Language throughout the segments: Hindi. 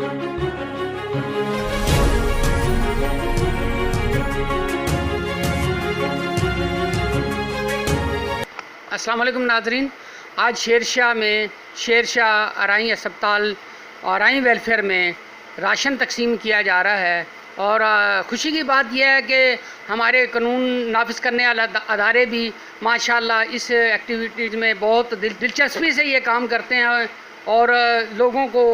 अस्सलाम वालेकुम नाज़रीन, आज शेरशाह में शेरशाह आरई अस्पताल और आरई वेलफेयर में राशन तकसीम किया जा रहा है। और ख़ुशी की बात यह है कि हमारे कानून नाफिज करने वाले अदारे भी माशाल्लाह इस एक्टिविटीज़ में बहुत दिलचस्पी से ये काम करते हैं और लोगों को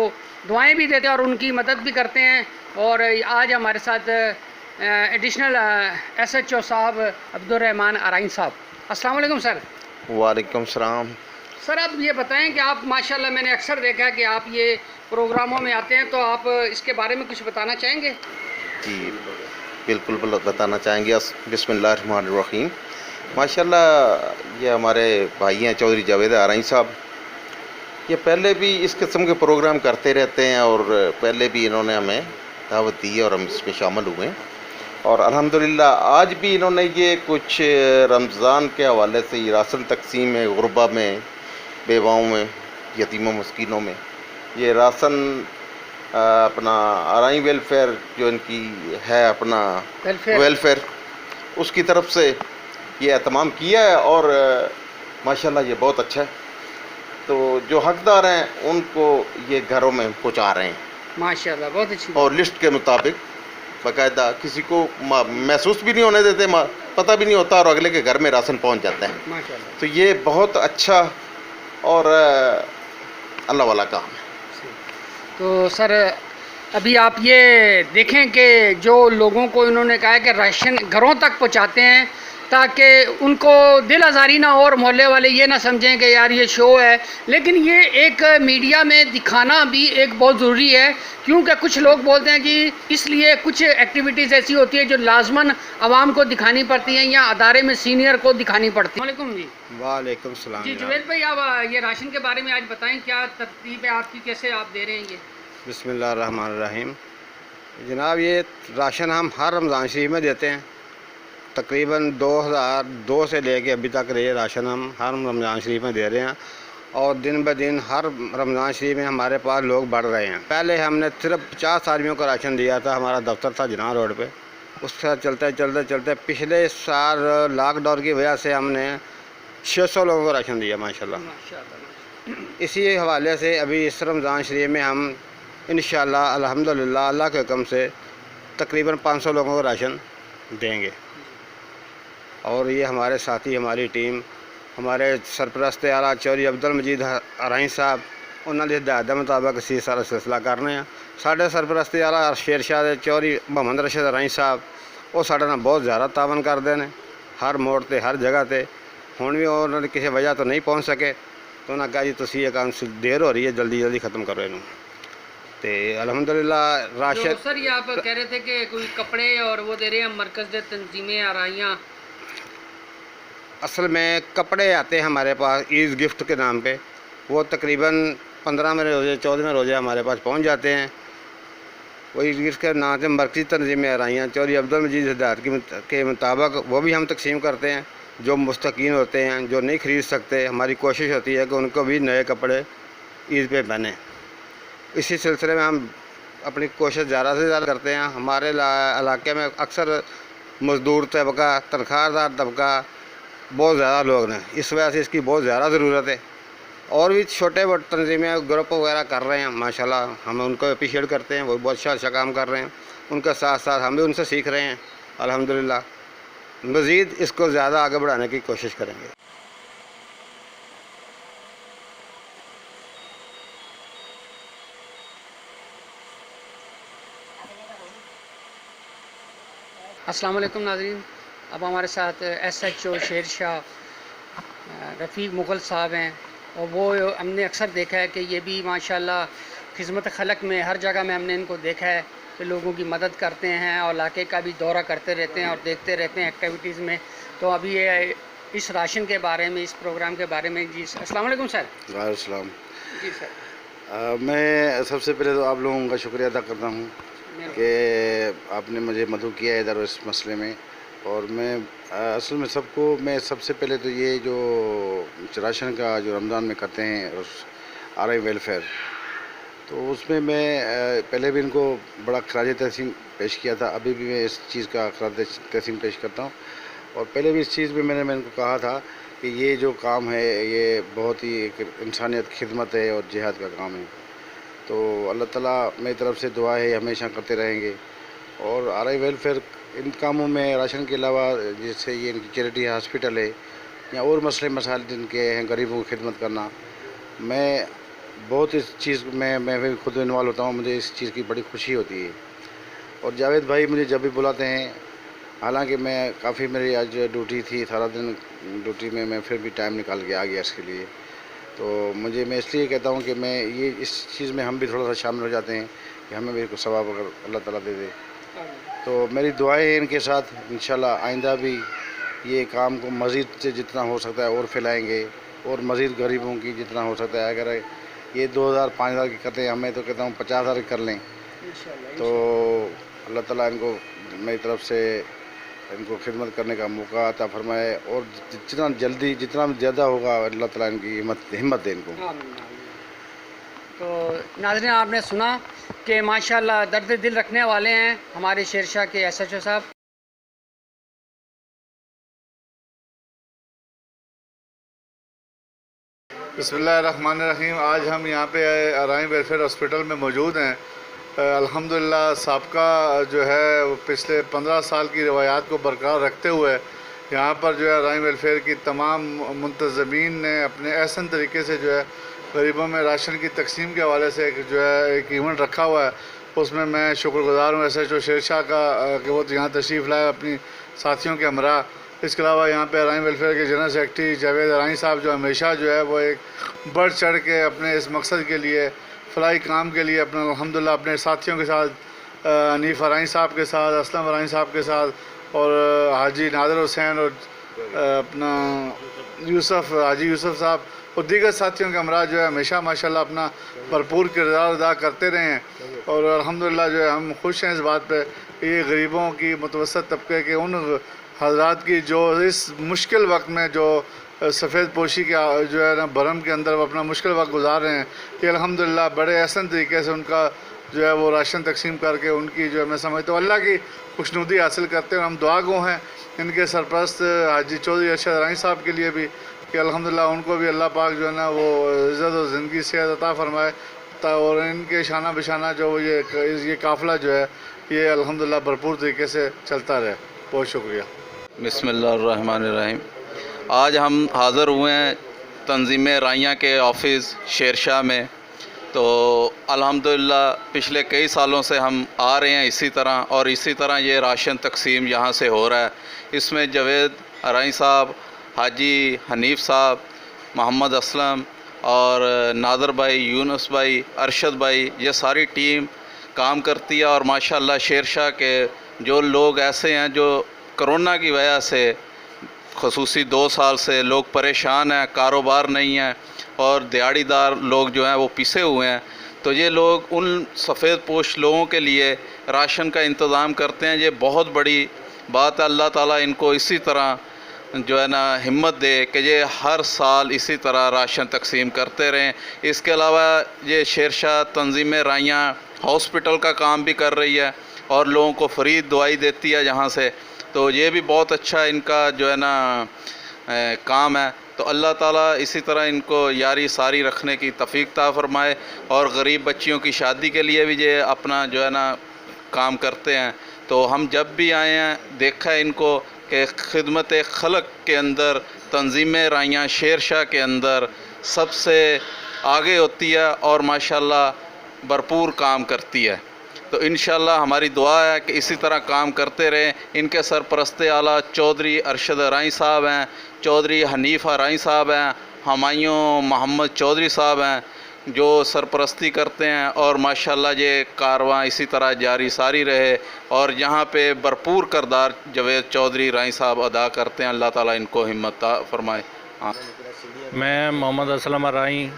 दुआएं भी देते हैं और उनकी मदद भी करते हैं। और आज हमारे साथ एडिशनल SHO साहब अब्दुर्रहमान आरई साहब। अस्सलाम वालेकुम सर। वालेकुम सलाम। सर आप ये बताएं कि आप माशाल्लाह मैंने अक्सर देखा है कि आप ये प्रोग्रामों में आते हैं, तो आप इसके बारे में कुछ बताना चाहेंगे? जी बिल्कुल बताना चाहेंगे। बिस्मिल्लाहिर्रहमानिर्रहीम। माशाल्लाह ये हमारे भाई हैं चौधरी जावेद आरई साहब, ये पहले भी इस किस्म के प्रोग्राम करते रहते हैं और पहले भी इन्होंने हमें दावत दी और हम इसमें शामिल हुए और अल्हम्दुलिल्लाह आज भी इन्होंने ये कुछ रमज़ान के हवाले से ये राशन तकसीम है, गुरबा में, बेवाओं में, यतीमों मस्कीनों में ये राशन अपना आरई वेलफेयर जो इनकी है अपना वेलफेयर उसकी तरफ से ये एहतमाम किया है और माशाल्लाह ये बहुत अच्छा है। तो जो हकदार हैं उनको ये घरों में पहुँचा रहे हैं माशाल्लाह, बहुत अच्छी। और लिस्ट के मुताबिक बाकायदा किसी को महसूस भी नहीं होने देते, पता भी नहीं होता और अगले के घर में राशन पहुंच जाता है माशाल्लाह। तो ये बहुत अच्छा और अल्लाह वाला काम है। तो सर अभी आप ये देखें कि जो लोगों को इन्होंने कहा है कि राशन घरों तक पहुंचाते हैं ताकि उनको दिल आज़ारी ना हो और मोहल्ले वाले ये ना समझें कि यार ये शो है, लेकिन ये एक मीडिया में दिखाना भी एक बहुत ज़रूरी है, क्योंकि कुछ लोग बोलते हैं कि इसलिए कुछ एक्टिविटीज़ ऐसी होती है जो लाजमन आवाम को दिखानी पड़ती हैं या अदारे में सीनियर को दिखानी पड़ती है। वालेकुम जी। वालेकुम सलाम। जी जुवेद भाई, आप ये राशन के बारे में आज बताएं, क्या तरतीब है आपकी, कैसे आप दे रहे हैं ये? बिस्मिल्लाहिर्रहमानिर्रहीम। जनाब ये राशन हम हर रमज़ान शरीफ में देते हैं, तकरीबन 2002 से लेके अभी तक ये राशन हम हर रमज़ान शरीफ में दे रहे हैं और दिन ब दिन हर रमज़ान शरीफ में हमारे पास लोग बढ़ रहे हैं। पहले हमने सिर्फ 50 आदमियों का राशन दिया था, हमारा दफ्तर था जिना रोड पे, उससे चलते चलते चलते पिछले साल लॉकडाउन की वजह से हमने 600 लोगों को राशन दिया माशाल्लाह। इसी हवाले से अभी इस रमज़ान शरीफ में हम इंशाअल्लाह अल्हम्दुलिल्लाह अल्लाह के हुक्म से तकरीबन 500 लोगों को राशन देंगे। और ये हमारे साथी, हमारी टीम, हमारे सरपरस्त आला चौधरी अब्दुल मजीद आरई साहब उन्होंने हिदायत के मुताबिक असी सारा सिलसिला कर रहे हैं। साढ़े सरपरस्त आला शेरशाह के चौधरी मोहम्मद रशीद आरई साहब वो साढ़े नाल बहुत ज़्यादा तावन करते हैं, हर मोड़ पर हर जगह पर। हुण भी उन्होंने किसी वजह तो नहीं पहुँच सके तो उन्होंने कहा जी तुसीं ये काम देर हो रही है, जल्दी जल्दी ख़त्म करो इनू। तो अल्हम्दुलिल्लाह राशन। सर ये आप कह रहे थे कि कोई कपड़े और वो दे रहे हैं मरकज़ दे तंजीमें आराइयाँ, असल में कपड़े आते हैं हमारे पास ईज़ गिफ्ट के नाम पे, वो तकरीबन 15वें रोज़े 14वें रोज़े हमारे पास पहुंच जाते हैं। वो ईज़ गिफ्ट के नाम से मरकज़ी तंजीमें आ रही हैं, चौधरी अब्दुल मजीद हिदायत के मुताबिक वो भी हम तकसीम करते हैं। जो मुस्तकीन होते हैं, जो नहीं ख़रीद सकते, हमारी कोशिश होती है कि उनको भी नए कपड़े ईद पे पहने। इसी सिलसिले में हम अपनी कोशिश ज़्यादा से ज़्यादा करते हैं। हमारे इलाके में अक्सर मज़दूर तबका, तनख्वाहदार तबका बहुत ज़्यादा लोग हैं, इस वजह से इसकी बहुत ज़्यादा ज़रूरत है। और भी छोटे बड़े तंजीमें ग्रुप वगैरह कर रहे हैं माशाल्लाह, हम उनको अप्रिशिएट करते हैं, वो बहुत अच्छा काम कर रहे हैं। उनके साथ साथ हम भी उनसे सीख रहे हैं अल्हम्दुलिल्लाह। मज़ीद इसको ज़्यादा आगे बढ़ाने की कोशिश करेंगे। अस्सलाम वालेकुम नाज़रीन। अब हमारे साथ SHO शेरशाह रफ़ीक मुग़ल साहब हैं और वो हमने अक्सर देखा है कि ये भी माशाल्लाह खिदमत खलक में हर जगह में हमने इनको देखा है कि लोगों की मदद करते हैं और इलाके का भी दौरा करते रहते हैं और देखते रहते हैं एक्टिविटीज़ में। तो अभी ये इस राशन के बारे में, इस प्रोग्राम के बारे में। जी अस्सलाम वालेकुम सर। वालेकुम। जी सर, मैं सबसे पहले तो आप लोगों का शुक्रिया अदा करता हूँ कि आपने मुझे मदद किया इधर इस मसले में। और मैं असल में मैं सबसे पहले तो ये जो राशन का जो रमज़ान में करते हैं आरई वेलफेयर, तो उसमें मैं पहले भी इनको बड़ा खराज तहसीन पेश किया था, अभी भी मैं इस चीज़ का खराज तहसीन पेश करता हूँ। और पहले भी इस चीज़ में मैंने इनको कहा था कि ये जो काम है ये बहुत ही एक इंसानियत खिदमत है और जिहाद का काम है। तो अल्लाह ताला मेरी तरफ से दुआ है हमेशा करते रहेंगे। और RI वेलफेयर इन कामों में राशन के अलावा जैसे ये इनकी चैरिटी हॉस्पिटल है या और मसले मसाइल जिनके हैं, गरीबों की खिदमत करना, मैं बहुत इस चीज़ में मैं भी खुद इन्वॉल्व होता हूँ, मुझे इस चीज़ की बड़ी खुशी होती है। और जावेद भाई मुझे जब भी बुलाते हैं, हालांकि मैं काफ़ी मेरी आज ड्यूटी थी, सारा दिन ड्यूटी में मैं फिर भी टाइम निकाल के आ गया इसके लिए। तो मैं इसलिए कहता हूँ कि मैं ये इस चीज़ में हम भी थोड़ा सा शामिल हो जाते हैं कि हमें भी कुछ सवाब अगर अल्लाह ताला दे दे। तो मेरी दुआएं हैं इनके साथ, इंशाल्लाह आइंदा भी ये काम को मज़ीद से जितना हो सकता है और फैलाएँगे और मज़ीद गरीबों की जितना हो सकता है। अगर ये 2000 5000 की करते हैं, हमें तो कहता हूँ 50,000 कर लें। तो अल्लाह ताला इनको मेरी तरफ से इनको खिदमत करने का मौका अता फरमाए और जितना जल्दी जितना ज़्यादा होगा अल्लाह ताला इनकी हिम्मत दे इनको। तो नाज़रीन, आपने सुना कि माशाल्लाह दर्द दिल रखने वाले हैं हमारे शेरशाह के SHO साहब। बिस्मिल्लाहिर्रहमानिर्रहीम। आज हम यहाँ पे RI वेलफेयर हॉस्पिटल में मौजूद हैं। अल्हम्दुलिल्लाह साबका जो है वो पिछले 15 साल की रवायात को बरकरार रखते हुए यहाँ पर जो है RI वेलफेयर की तमाम मुंतज़मीन ने अपने एहसन तरीके से जो है गरीबों में राशन की तकसीम के हवाले से एक इवेंट रखा हुआ है। उसमें मैं शुक्रगुज़ार हूँ SHO शेरशाह का कि वो यहाँ तशरीफ़ लाए अपनी साथियों के हमरा। इसके अलावा यहाँ पे RI वेलफेयर के जनरल सेक्रेटरी जावेद अराई साहब जो हमेशा जो है वो एक बढ़ चढ़ के अपने इस मकसद के लिए फलाई काम के लिए अपना अल्हम्दुलिल्लाह अपने साथियों के साथ, अनीफ अराई साहब के साथ, असलम अराई साहब के साथ और हाजी नादिर हुसैन और अपना हाजी यूसुफ साहब और दीगर साथियों के हमरा जो है हमेशा माशाल्लाह अपना भरपूर किरदार अदा करते रहे हैं। और अल्हम्दुलिल्लाह जो है हम खुश हैं इस बात पे कि ये गरीबों की मुतवसत तबके के उन हज़रात की जो इस मुश्किल वक्त में जो सफ़ेद पोशी के जो है ना भरम के अंदर वो अपना मुश्किल वक्त गुजार रहे हैं, कि अल्हम्दुलिल्लाह बड़े एहसन तरीके से उनका जो है वो राशन तकसीम करके उनकी जो है मैं समझता हूँ अल्लाह की खुशनुदी हासिल करते हैं। हम दुआ गो हैं इनके सरपरस्त हाजी चौधरी अरशद अराई साहब के लिए भी कि अल्हम्दुलिल्लाह उनको भी अल्लाह पाक जो है ना वो इज़्ज़त और ज़िंदगी सेहत अता फ़रमाए। और इनके शाना बिशाना जो ये काफ़िला जो है ये अल्हम्दुलिल्लाह भरपूर तरीके से चलता रहे। बहुत शुक्रिया। बिस्मिल्लाहिर्रहमानिर्रहीम। आज हम हाज़िर हुए हैं तंज़ीम राइयाँ के ऑफ़िस शेरशाह में। तो अल्हम्दुलिल्लाह पिछले कई सालों से हम आ रहे हैं इसी तरह, और इसी तरह ये राशन तकसीम यहाँ से हो रहा है। इसमें जावेद अराई साहब, हाजी हनीफ साहब, मोहम्मद असलम और नादर भाई, यूनुस भाई, अरशद भाई, ये सारी टीम काम करती है। और माशाल्लाह शेरशाह के जो लोग ऐसे हैं जो कोरोना की वजह से ख़ुसूसी 2 साल से लोग परेशान हैं, कारोबार नहीं है और दिहाड़ीदार लोग जो हैं वो पिसे हुए हैं, तो ये लोग उन सफ़ेद पोश लोगों के लिए राशन का इंतज़ाम करते हैं। ये बहुत बड़ी बात है। अल्लाह ताला इनको इसी तरह जो है ना हिम्मत दे कि ये हर साल इसी तरह राशन तकसीम करते रहें। इसके अलावा ये शेरशाह तंज़ीम राइयाँ हॉस्पिटल का काम भी कर रही है और लोगों को फ्री दवाई देती है यहाँ से। तो ये भी बहुत अच्छा इनका जो है ना काम है। तो अल्लाह ताला इसी तरह इनको यारी सारी रखने की तौफीक अता फरमाए। और गरीब बच्चियों की शादी के लिए भी ये अपना जो है ना काम करते हैं। तो हम जब भी आए हैं देखा है इनको कि खिदमत खलक के अंदर तंज़ीम राइयाँ शेरशाह के अंदर सबसे आगे होती है और माशाल्लाह भरपूर काम करती है। तो इंशाल्लाह हमारी दुआ है कि इसी तरह काम करते रहें। इनके सरपरस्त आला चौधरी अरशद अराई साहब हैं, चौधरी हनीफ अराई साहब हैं, हमायूं मोहम्मद चौधरी साहब हैं जो सरपरस्ती करते हैं। और माशाल्लाह ये कारवां इसी तरह जारी सारी रहे और यहाँ पे भरपूर किरदार जावेद चौधरी राई साहब अदा करते हैं। अल्लाह ताला इनको हिम्मत फरमाए। मैं मोहम्मद असलम अराई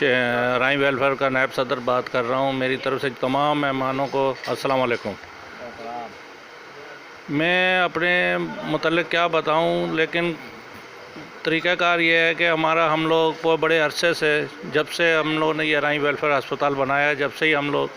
राई वेलफेयर का नायब सदर बात कर रहा हूँ। मेरी तरफ से तमाम मेहमानों को अस्सलाम वालेकुम। मैं अपने मतलब क्या बताऊँ, लेकिन तरीक़ाकार ये है कि हम लोग को बड़े अरसे से, जब से हम लोग ने ये अराई वेलफेयर अस्पताल बनाया, जब से ही हम लोग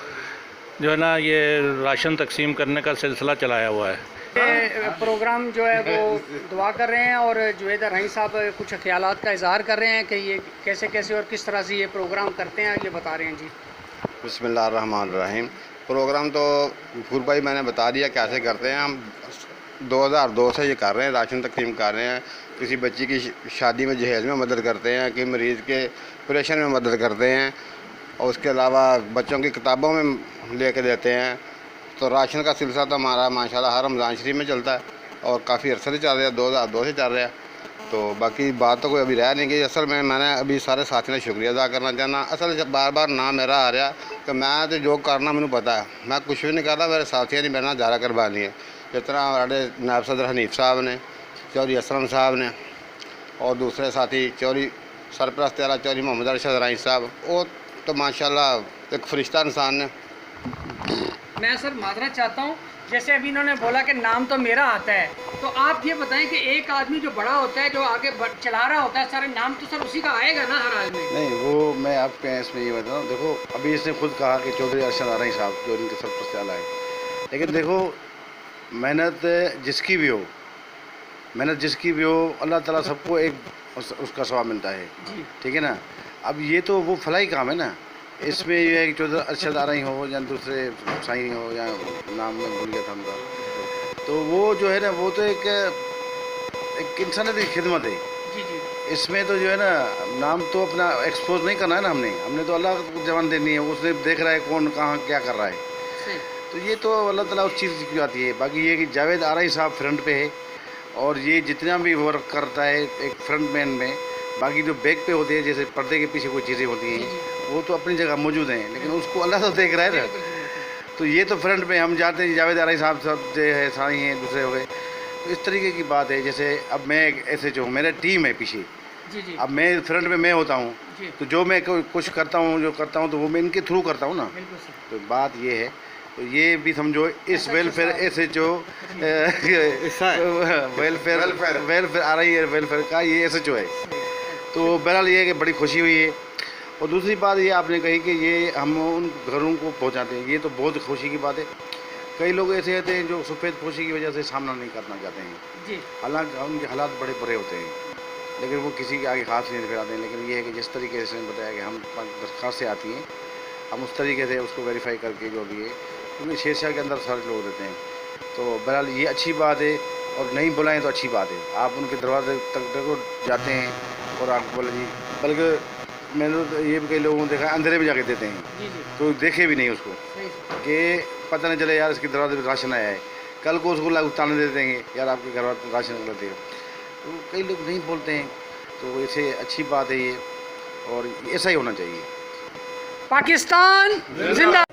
जो है ना ये राशन तकसीम करने का सिलसिला चलाया हुआ है। ये प्रोग्राम जो है वो दुआ कर रहे हैं और जुवेद अराई साहब कुछ ख्यालात का इजहार कर रहे हैं कि ये कैसे कैसे और किस तरह से ये प्रोग्राम करते हैं, ये बता रहे हैं जी। बिस्मिल्लाहिर्रहमानिर्रहीम। प्रोग्राम तो गफूर भाई मैंने बता दिया कैसे करते हैं। हम 2002 से ये कर रहे हैं, राशन तकसीम कर रहे हैं। किसी बच्ची की शादी में जहेज़ में मदद करते हैं, कि मरीज़ के ऑपरेशन में मदद करते हैं, और उसके अलावा बच्चों की किताबों में ले कर देते हैं। तो राशन का सिलसिला तो हमारा माशाल्लाह हर रमज़ान शरीफ में चलता है और काफ़ी अरसे से चल रहा है, 2002 से चल रहा है। तो बाकी बात तो कोई अभी रह नहीं गई। असल में मैंने अभी सारे साथियों का शुक्रिया अदा करना चाहना। असल बार बार नाम मेरा आ रहा कि मैं तो जो करना मैंने पता है, मैं कुछ भी नहीं करता, मेरे साथियों ने मेरा ज़्यादा करवानी है। जितना हमारे नायब सदर हनीफ साहब ने, चौधरी असलम साहब ने, और दूसरे साथी चौधरी सरपरस्त आला चौधरी मोहम्मद अरशद अराई साहब, वो तो माशाल्लाह एक फरिश्ता इंसान ने। मैं सर माजरत चाहता हूँ, जैसे अभी इन्होंने बोला कि नाम तो मेरा आता है, तो आप ये बताएं कि एक आदमी जो बड़ा होता है, जो आगे चला रहा होता है, सारे नाम तो सर उसी का आएगा ना हर आदमी? नहीं, वो मैं आपके इसमें ये बता रहा हूँ। देखो, अभी इसने खुद कहा कि चौधरी अरशद अराई साहब जो इनके सरपरस्त आला है, लेकिन देखो मेहनत जिसकी भी हो, अल्लाह ताला सबको एक उसका सवाब मिलता है, ठीक है ना। अब ये तो वो फलाई काम है ना, इसमें ये है कि चौधरी अरशद अराई हो या दूसरे साई हो या नाम में भूल गया था उनका, तो वो जो है ना वो तो एक इंसानियत की खिदमत है। इसमें तो जो है ना नाम तो अपना एक्सपोज नहीं करना है ना, हमने तो अल्लाह को जवान देनी है, उसने देख रहा है कौन कहाँ क्या कर रहा है। तो ये तो अल्लाह ताला उस चीज़ की आती है। बाकी ये कि जावेद अराई साहब फ्रंट पे है और ये जितना भी वर्क करता है एक फ्रंट मैन में, बाकी जो बैक पे होते हैं जैसे पर्दे के पीछे कोई चीज़ें होती हैं वो तो अपनी जगह मौजूद हैं, लेकिन उसको अल्लाह तो देख रहा है ना। तो ये तो फ्रंट में हम जाते हैं, जावेद अराई साहब सब जो है साई हैं, दूसरे हो गए। तो इस तरीके की बात है। जैसे अब मैं ऐसे जो मेरा टीम है पीछे, अब मैं फ्रंट में मैं होता हूँ, तो जो मैं कुछ करता हूँ तो वो मैं इनके थ्रू करता हूँ ना। तो बात ये है, तो ये भी समझो इस वेलफेयर SHO वेलफेयर आ रही है, वेलफेयर का ये SHO है। तो बहरहाल ये है कि बड़ी खुशी हुई है। और दूसरी बात ये आपने कही कि ये हम उन घरों को पहुंचाते हैं, ये तो बहुत खुशी की बात है। कई लोग ऐसे होते हैं जो सफ़ेद पोशी की वजह से सामना नहीं करना चाहते हैं, हालांकि उनके हालात बड़े बुरे होते हैं, लेकिन वो किसी के आगे हाथ नहीं फैलाते हैं। लेकिन ये है कि जिस तरीके से बताया कि हम दरख्वास्त आती हैं, हम उस तरीके से उसको वेरीफाई करके जो भी है, क्योंकि शेरशाह के अंदर सारे लोग रहते हैं। तो बहरहाल ये अच्छी बात है, और नहीं बुलाएं तो अच्छी बात है। आप उनके दरवाजे तक जाते हैं और आप बोले जी, बल्कि मैंने तो ये भी कई लोगों ने देखा अंधेरे में जाके देते हैं, तो देखे भी नहीं उसको कि पता नहीं चले यार इसके दरवाजे पर राशन आया है, कल को उसको लोग ताने दे देंगे यार आपके घर राशन गलत है। तो कई लोग नहीं बोलते हैं, तो ऐसे अच्छी बात है ये, और ऐसा ही होना चाहिए। पाकिस्तान जिंदा।